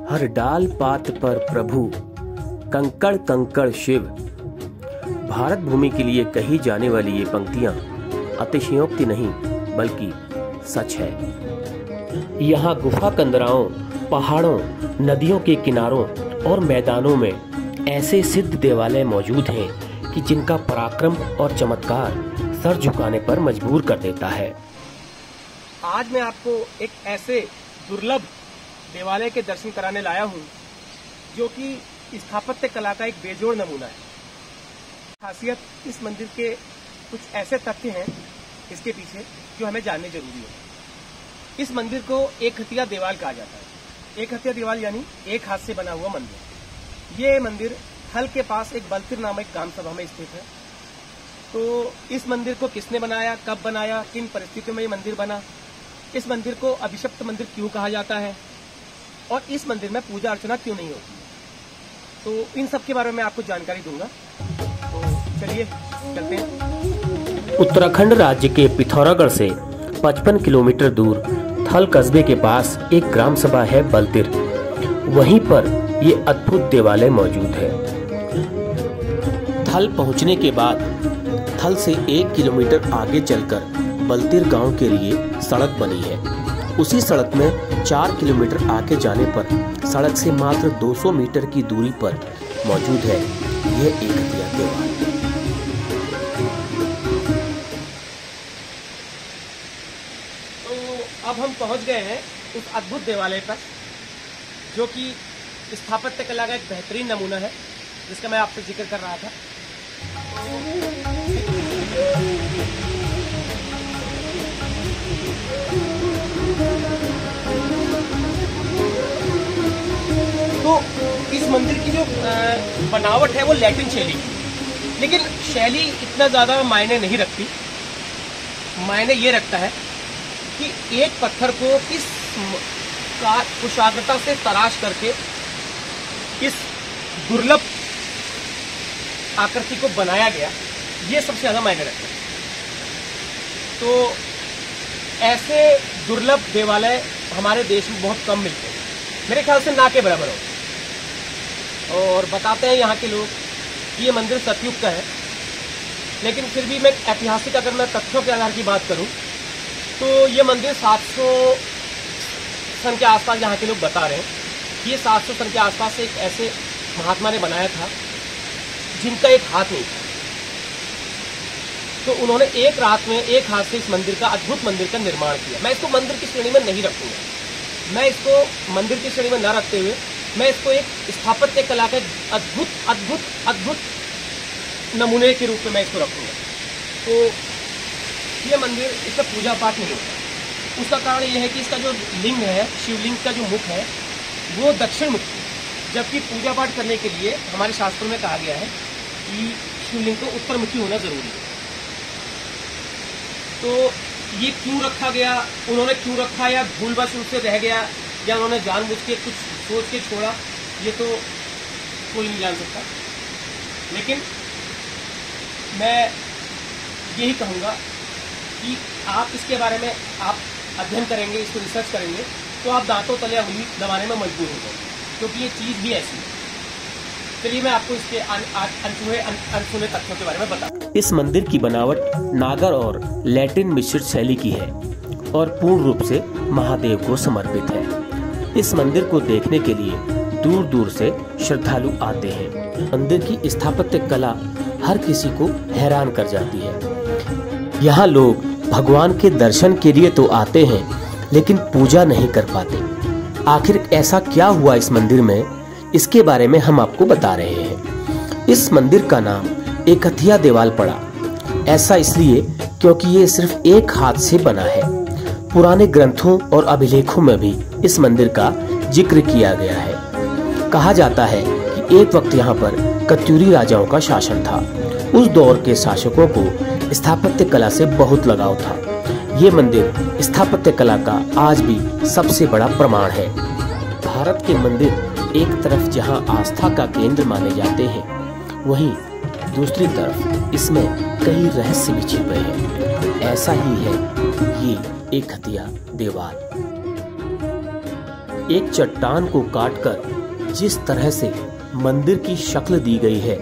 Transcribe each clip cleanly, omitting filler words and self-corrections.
हर डाल पात पर प्रभु, कंकड़ कंकड़ शिव। भारत भूमि के लिए कही जाने वाली ये पंक्तियां अतिशयोक्ति नहीं बल्कि सच है। यहाँ गुफा कंदराओं, पहाड़ों, नदियों के किनारों और मैदानों में ऐसे सिद्ध देवालय मौजूद हैं कि जिनका पराक्रम और चमत्कार सर झुकाने पर मजबूर कर देता है। आज मैं आपको एक ऐसे दुर्लभ देवालय के दर्शन कराने लाया हूँ जो कि स्थापत्य कला का एक बेजोड़ नमूना है। खासियत इस मंदिर के कुछ ऐसे तथ्य हैं इसके पीछे जो हमें जानने जरूरी है। इस मंदिर को एक हथिया देवाल कहा जाता है। एक हथिया देवाल यानी एक हाथ से बना हुआ मंदिर। ये मंदिर थल के पास एक बलतिर नामक ग्राम सभा में स्थित है। तो इस मंदिर को किसने बनाया, कब बनाया, किन परिस्थितियों में ये मंदिर बना, इस मंदिर को अभिशप्त मंदिर क्यों कहा जाता है और इस मंदिर में पूजा अर्चना क्यों नहीं होती, तो इन सब के बारे में आपको जानकारी दूंगा। तो चलिए चलते हैं। उत्तराखंड राज्य के पिथौरागढ़ से 55 किलोमीटर दूर थल कस्बे के पास एक ग्राम सभा है बलतिर। वहीं पर ये अद्भुत देवालय मौजूद है। थल पहुंचने के बाद थल से 1 किलोमीटर आगे चलकर बलतिर गांव के लिए सड़क बनी है। उसी सड़क में 4 किलोमीटर आगे जाने पर सड़क से मात्र 200 मीटर की दूरी पर मौजूद है यह एक हथिया देवाल। तो अब हम पहुंच गए हैं उस अद्भुत देवालय पर जो कि स्थापत्य कला का एक बेहतरीन नमूना है जिसका मैं आपसे जिक्र कर रहा था। तो इस मंदिर की जो बनावट है वो लैटिन शैली की, लेकिन शैली इतना ज्यादा मायने नहीं रखती। मायने ये रखता है कि एक पत्थर को किस कुशाग्रता से तराश करके इस दुर्लभ आकृति को बनाया गया, ये सबसे ज्यादा मायने रखता है। तो ऐसे दुर्लभ देवालय हमारे देश में बहुत कम मिलते हैं, मेरे ख्याल से ना के बराबर हो। और बताते हैं यहाँ के लोग कि ये मंदिर सतयुग का है, लेकिन फिर भी मैं ऐतिहासिक अगर मैं तथ्यों के आधार की बात करूं तो ये मंदिर 700 सन के आसपास यहाँ के लोग बता रहे हैं कि ये 700 सन के आसपास एक ऐसे महात्मा ने बनाया था जिनका एक हाथ नहीं था। तो उन्होंने एक रात में एक हाथ से इस मंदिर का, अद्भुत मंदिर का निर्माण किया। मैं इसको मंदिर की श्रेणी में नहीं रखूंगा, मैं इसको मंदिर की श्रेणी में न रखते हुए मैं इसको एक स्थापत्य कला के अद्भुत अद्भुत अद्भुत नमूने के रूप में मैं इसको रखूंगा। तो ये मंदिर, इसका पूजा पाठ नहीं होता। उसका कारण यह है कि इसका जो लिंग है, शिवलिंग का जो मुख है वो दक्षिण मुखी है, जबकि पूजा पाठ करने के लिए हमारे शास्त्रों में कहा गया है कि शिवलिंग को उत्तरमुखी होना जरूरी है। तो ये क्यों रखा गया, उन्होंने क्यों रखा, या भूलवश उनसे रह गया, या उन्होंने जानबूझ के कुछ सोच के छोड़ा, ये तो कोई नहीं जान सकता। लेकिन मैं यही कहूँगा कि आप इसके बारे में आप अध्ययन करेंगे, इसको रिसर्च करेंगे तो आप दांतों तले उंगली दबाने में मजबूर हो जाएंगे, क्योंकि ये चीज़ भी ऐसी है। चलिए मैं आपको इसके अनसुने तथ्यों के बारे में बताऊं। इस मंदिर की बनावट नागर और लैटिन मिश्रित शैली की है और पूर्ण रूप से महादेव को समर्पित है। इस मंदिर को देखने के लिए दूर दूर से श्रद्धालु आते हैं। मंदिर की स्थापत्य कला हर किसी को हैरान कर जाती है। यहाँ लोग भगवान के दर्शन के लिए तो आते हैं लेकिन पूजा नहीं कर पाते। आखिर ऐसा क्या हुआ इस मंदिर में, इसके बारे में हम आपको बता रहे हैं। इस मंदिर का नाम एक हथिया देवाल पड़ा। ऐसा इसलिए क्योंकि ये सिर्फ एक हाथ से बना है। पुराने ग्रंथों और अभिलेखों में भी इस मंदिर का जिक्र किया गया है। कहा जाता है कि एक वक्त यहाँ पर कत्यूरी राजाओं का शासन था। उस दौर के शासकों को स्थापत्य कला से बहुत लगाव था। ये मंदिर स्थापत्य कला का आज भी सबसे बड़ा प्रमाण है। भारत के मंदिर एक तरफ जहां आस्था का केंद्र माने जाते हैं, वहीं दूसरी तरफ इसमें कई रहस्य भी छिपे हैं। ऐसा ही है ये एक हथिया देवाल। एक चट्टान को काटकर जिस तरह से मंदिर की शक्ल दी गई है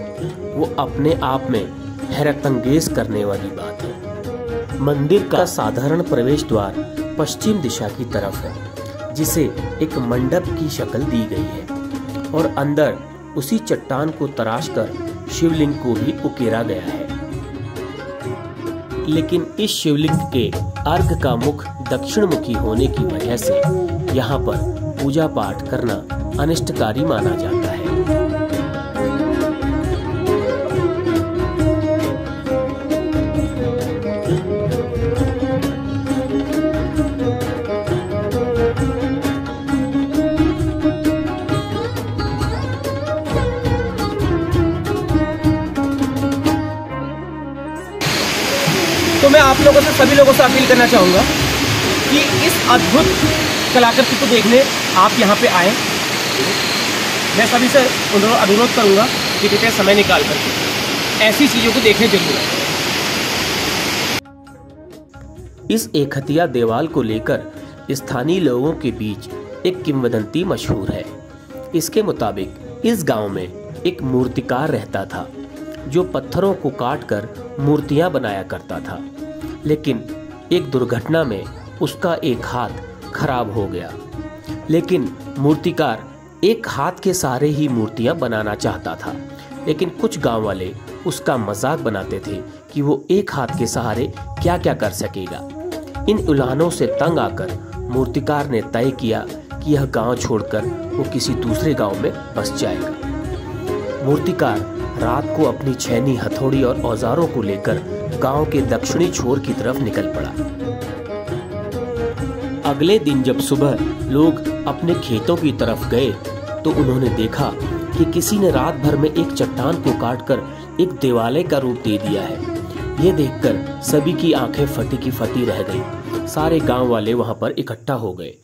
वो अपने आप में हैरतअंगेज करने वाली बात है। मंदिर का साधारण प्रवेश द्वार पश्चिम दिशा की तरफ है, जिसे एक मंडप की शक्ल दी गई है और अंदर उसी चट्टान को तराशकर शिवलिंग को भी उकेरा गया है। लेकिन इस शिवलिंग के अर्घ का मुख दक्षिण मुखी होने की वजह से यहाँ पर पूजा पाठ करना अनिष्टकारी माना जाता है। तो मैं आप लोगों से, सभी लोगों से अपील करना चाहूँगा कि इस अद्भुत कलाकृति को देखने आप यहाँ पे आए। मैं सभी से अनुरोध करूँगा कि कृपया समय निकाल कर ऐसी चीज़ों को देखने जरूर आए। इस एकहतिया देवाल को लेकर स्थानीय लोगों के बीच एक किंवदंती मशहूर है। इसके मुताबिक इस गांव में एक मूर्तिकार रहता था जो पत्थरों को काटकर मूर्तियां बनाया करता था, लेकिन एक दुर्घटना में उसका एक हाथ खराब हो गया। लेकिन मूर्तिकार एक हाथ के सहारे ही मूर्तियां बनाना चाहता था, लेकिन कुछ गांव वाले उसका मजाक बनाते थे कि वो एक हाथ के सहारे क्या क्या कर सकेगा। इन उल्हानों से तंग आकर मूर्तिकार ने तय किया कि यह गांव छोड़कर वो किसी दूसरे गांव में बस जाएगा। मूर्तिकार रात को अपनी छैनी, हथौड़ी और औजारों को लेकर गांव के दक्षिणी छोर की तरफ निकल पड़ा। अगले दिन जब सुबह लोग अपने खेतों की तरफ गए तो उन्होंने देखा कि किसी ने रात भर में एक चट्टान को काटकर एक देवालय का रूप दे दिया है। ये देखकर सभी की आंखें फटी की फटी रह गई। सारे गांव वाले वहां पर इकट्ठा हो गए।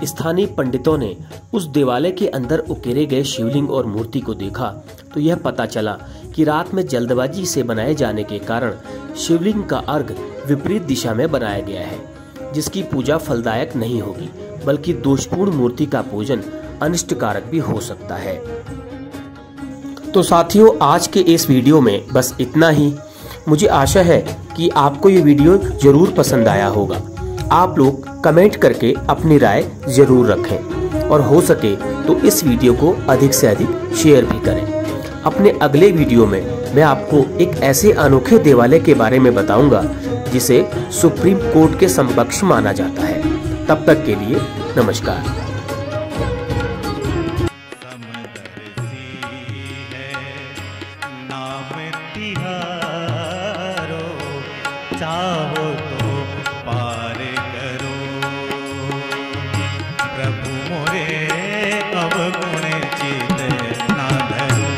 स्थानीय पंडितों ने उस देवालय के अंदर उकेरे गए शिवलिंग और मूर्ति को देखा तो यह पता चला कि रात में जल्दबाजी से बनाए जाने के कारण शिवलिंग का अर्घ विपरीत दिशा में बनाया गया है, जिसकी पूजा फलदायक नहीं होगी, बल्कि दोषपूर्ण मूर्ति का पूजन अनिष्टकारक भी हो सकता है। तो साथियों, आज के इस वीडियो में बस इतना ही। मुझे आशा है कि आपको ये वीडियो जरूर पसंद आया होगा। आप लोग कमेंट करके अपनी राय जरूर रखें और हो सके तो इस वीडियो को अधिक से अधिक शेयर भी करें। अपने अगले वीडियो में मैं आपको एक ऐसे अनोखे देवालय के बारे में बताऊंगा जिसे सुप्रीम कोर्ट के समकक्ष माना जाता है। तब तक के लिए नमस्कार। चाहो तो पार करो, प्रभु मोरे अवगुण चित ना धरो।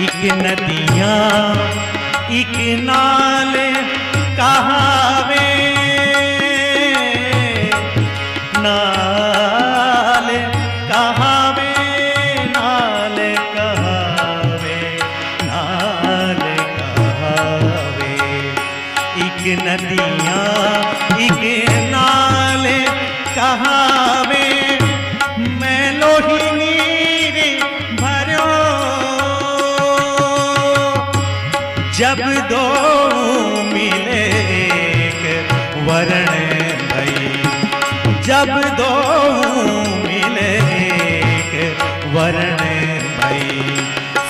एक नदियाँ एक नाल कहावे, नाल कहावे, नाल कहावे, नाल कहावे। एक नदियाँ एक नाल कहावे, मैं लोही नीर भरो। जब दो मिले एक वरण भई, जब दो मिले एक वरण भई,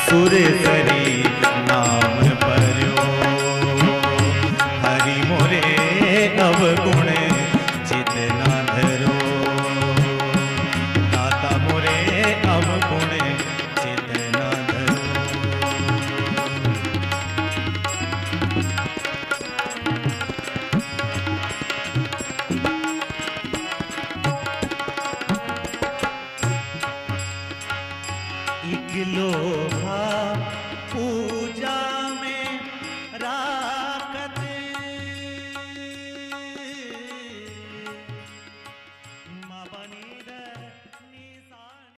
सुर सरी नाम पर्यो। हरि मोरे अवगुण चित ना धरो, दाता मोरे अवगुण चित ना धरो। एक लोहा पूजा